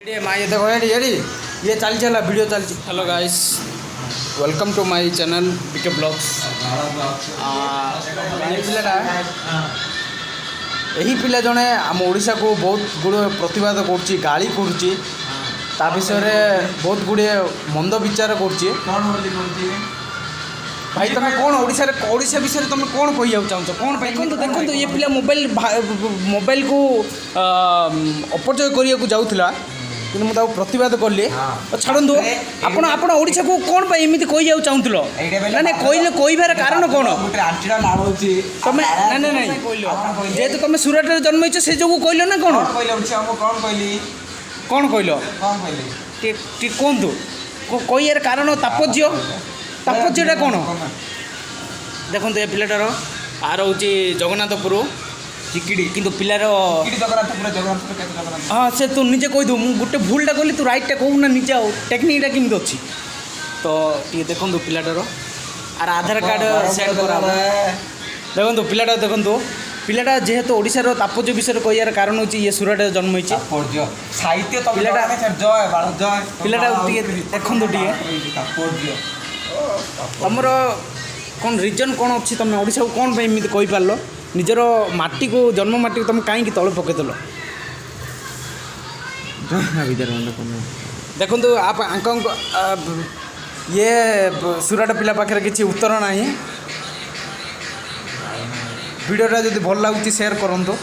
ये चल वीडियो चल। Hello guys, welcome to my channel BK blogs. यही पिला जड़े आम ओडिशा को बहुत गुड़े प्रतिवाद कर गाड़ी करुच्ची बहुत गुड़े मंद विचार कर भाई तुम कौन ओडिशा विषय तुम कौन कह चाहो कौन देखो देखो ये पिला मोबाइल को अपचय करने जाऊला कि मुझे प्रतिवाद कली छाड़ू आपण आपण ओडिशा को कौन पे एमती कही चाहूल ना ना कहबार कारण कौन तुम ना ना ना जेहेतु तुम सूरत जन्म से जो कहल ना कौन कौन कहल कहतु कह कारण तापज्य तापज्यटा कौन देखो ये पिलाटार आर हूँ जगन्नाथपुर चिकिड़ी किंतु पिलार हाँ से तू निजे कहीदु मु गोटे भूलटा कली तू राइटा कहूना निजे आ टेक्निकटा केमी अच्छी तो ये देखो पिलाटार आर आधार कार्ड सेट कर देखो पिलाटा देखो पिलाटा जेहेतु ओडिशार तापज्य विषय कह कारण हूँ ये सूरत जन्म होती साहित्य पिलाटा देखो तुमर कौन रिजन कौन अच्छी तुम ओडिशा को कौन एमती कही पार निजर माटी को जन्म माटी को तुम कहीं तले पकईदेल देखो आप ये सूरत पिला पाखे किसी उत्तर ना वीडियोटा जब भल लगुच शेयर करूँ।